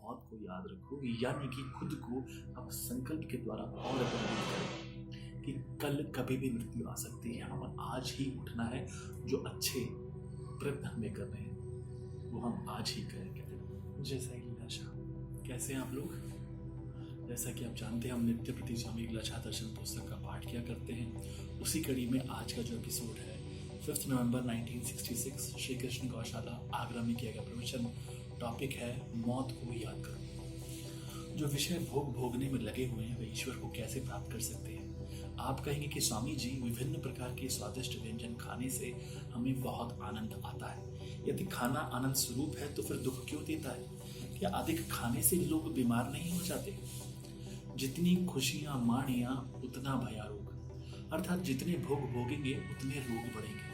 मौत को याद रखो, यानी कि खुद को अब संकल्प के द्वारा और प्रेरित करो कि कल कभी भी मृत्यु आ सकती है। हमें आज ही उठना है। जो अच्छे प्रयत्न हमें कर रहे हैं वो हम आज ही करें। कहते हैं जैसा ही लीलाशाह। कैसे हैं आप लोग? जैसा कि आप जानते हैं, हम नित्य प्रति स्वामी लीलाशाह दर्शन पुस्तक का पाठ किया करते हैं। उसी कड़ी में आज का जो एपिसोड है 5 नवंबर 1966 श्री कृष्ण गौशाला आगरा में किया गया प्रवचन। टॉपिक है मौत को याद करो। जो विषय भोगने में लगे हुए हैं वे ईश्वर को कैसे प्राप्त कर सकते हैं? आप कहेंगे कि स्वामी जी, विभिन्न प्रकार के स्वादिष्ट व्यंजन खाने से हमें बहुत आनंद आता है। यदि खाना आनंद स्वरूप है तो फिर दुख क्यों देता है? क्या अधिक खाने से लोग बीमार नहीं हो जाते? जितनी खुशियां माणिया उतना भयारोग, अर्थात जितने भोग भोगेंगे उतने रोग बढ़ेंगे।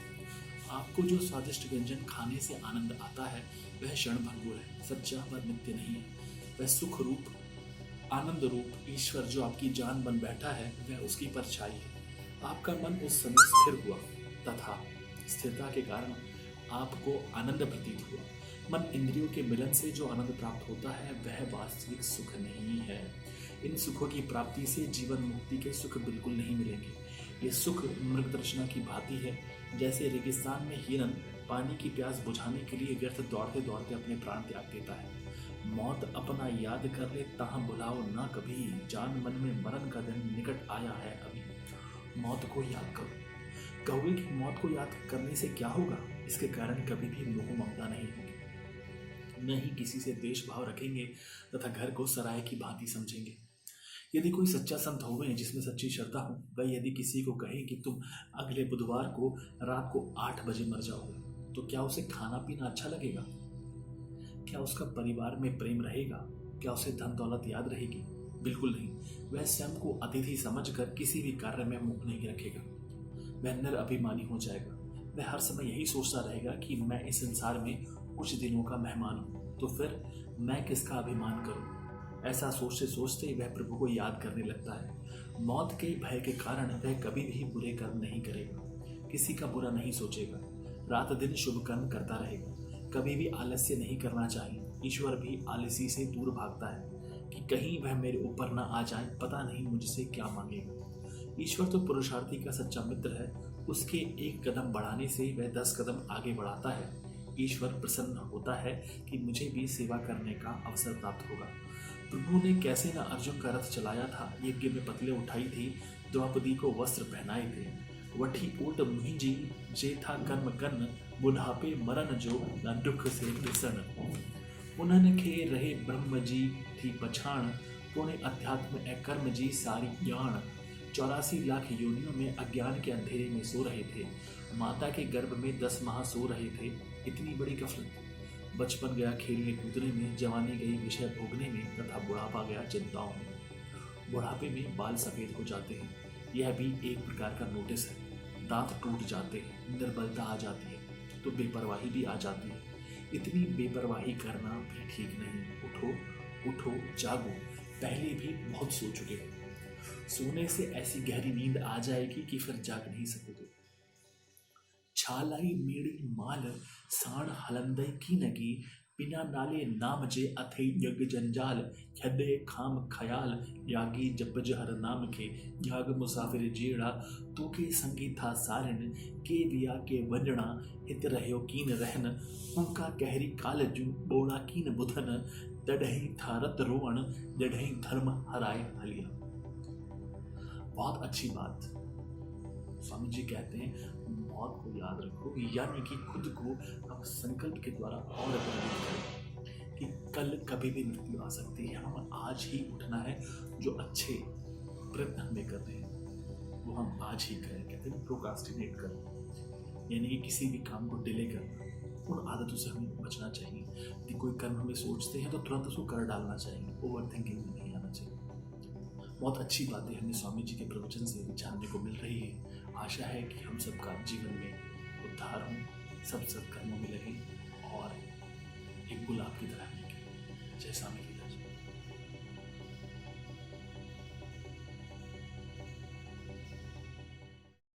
आपको जो स्वादिष्ट व्यंजन खाने से आनंद आता है वह क्षण भंगुर है, सच्चा व नित्य नहीं है। वह सुख रूप आनंद रूप ईश्वर जो आपकी जान बन बैठा है वह उसकी परछाई है। आपका मन उस समय स्थिर हुआ तथा स्थिरता के कारण आपको आनंद प्रतीत हुआ। मन इंद्रियों के मिलन से जो आनंद प्राप्त होता है वह वास्तविक सुख नहीं है। इन सुखों की प्राप्ति से जीवन मुक्ति के सुख बिल्कुल नहीं मिलेंगे। ये सुख मृगतृष्णा की भांति है। जैसे रेगिस्तान में हिरन पानी की प्यास बुझाने के लिए व्यर्थ दौड़ते दौड़ते अपने प्राण त्याग देता है। मौत अपना याद कर ले ताहं बुलाओ ना कभी, जान मन में मरण का दिन निकट आया है अभी। मौत को याद करो। कहोगे कि मौत को याद करने से क्या होगा? इसके कारण कभी भी मोह ममता नहीं होगी, न ही किसी से द्वेष भाव रखेंगे तथा घर को सराय की भांति समझेंगे। यदि कोई सच्चा संत होवे जिसमें सच्ची श्रद्धा हो, वह यदि किसी को कहे कि तुम अगले बुधवार को रात को 8 बजे मर जाओगे, तो क्या उसे खाना पीना अच्छा लगेगा? क्या उसका परिवार में प्रेम रहेगा? क्या उसे धन दौलत याद रहेगी? बिल्कुल नहीं। वह स्वयं को अतिथि समझकर किसी भी कार्य में मुख नहीं रखेगा। वह निरअभिमानी हो जाएगा। वह हर समय यही सोचता रहेगा कि मैं इस संसार में कुछ दिनों का मेहमान हूँ, तो फिर मैं किसका अभिमान करूँ? ऐसा सोचते सोचते वह प्रभु को याद करने लगता है। मौत के भय के कारण वह कभी भी बुरे कर्म नहीं करेगा, किसी का बुरा नहीं सोचेगा, रात दिन शुभ कर्म करता रहेगा। कभी भी आलस्य नहीं करना चाहिए। ईश्वर भी आलसी से दूर भागता है कि कहीं वह मेरे ऊपर ना आ जाए, पता नहीं मुझसे क्या मांगेगा। ईश्वर तो पुरुषार्थी का सच्चा मित्र है। उसके एक कदम बढ़ाने से वह 10 कदम आगे बढ़ाता है। ईश्वर प्रसन्न होता है कि मुझे भी सेवा करने का अवसर प्राप्त होगा। प्रभु ने कैसे न अर्जुन का रथ चलाया था, यज्ञ में पतले उठाई थी, द्रौपदी को वस्त्र पहनाए थे। वठी ओट मुहिंजी जे था कर्म कन, बुढ़ापे मरन जो न दुख से प्रसन्न। उन्हन खे रहे ब्रह्म जी थी पछाण, पुण्य अध्यात्म अकर्म जी सारी ज्ञान। 84 लाख योनियों में अज्ञान के अंधेरे में सो रहे थे। माता के गर्भ में 10 माह सो रहे थे। इतनी बड़ी गफलत। बचपन गया खेलने कूदने में, जवानी गई विषय भोगने में तथा बुढ़ापा गया चिंताओं में। बुढ़ापे में बाल सफेद हो जाते हैं, यह भी एक प्रकार का नोटिस है। दांत टूट जाते हैं, निर्बलता आ जाती है तो बेपरवाही भी आ जाती है। इतनी बेपरवाही करना भी ठीक नहीं। उठो उठो, जागो। पहले भी बहुत सो चुके हो। सोने से ऐसी गहरी नींद आ जाएगी कि फिर जाग नहीं सकोगे। छालाई मेड़ी माल साण हलंदई की नगी, बिना नाले नाम जे अथई जग जंजाल। खदे खाम खयाल यागी जप जहर नाम के, याग मुसाफिर जेड़ा तो के संगी था सारन। के बिया के वंजणा हित रह्यो कीन रहन, उनका कहरी काल जू बोड़ा कीन बुधन। दढ़ही था रत रोवण दढ़ही धर्म हराए हलिया। बहुत अच्छी बात। स्वामी जी कहते हैं मौत को याद रखो, यानी कि खुद को अब संकल्प के द्वारा और प्रेरित करो कि कल कभी भी मृत्यु आ सकती है। हमें आज ही उठना है। जो अच्छे प्रयत्न हमें कर रहे हैं वो हम आज ही करें। कहते हैं प्रोक्रास्टिनेट करना, यानी कि किसी भी काम को डिले करना। उन आदतों से हमें बचना चाहिए कि कोई कर्म हमें सोचते हैं तो तुरंत उसको कर डालना चाहिए। ओवर थिंकिंग में नहीं आना चाहिए। बहुत अच्छी बातें हमें स्वामी जी के प्रवचन से जानने को मिल रही है। आशा है कि हम सबका जीवन में उद्धार हो, सब सत्कर्मों में लगे और एक गुलाब की तरह निकले। जय स्वामी।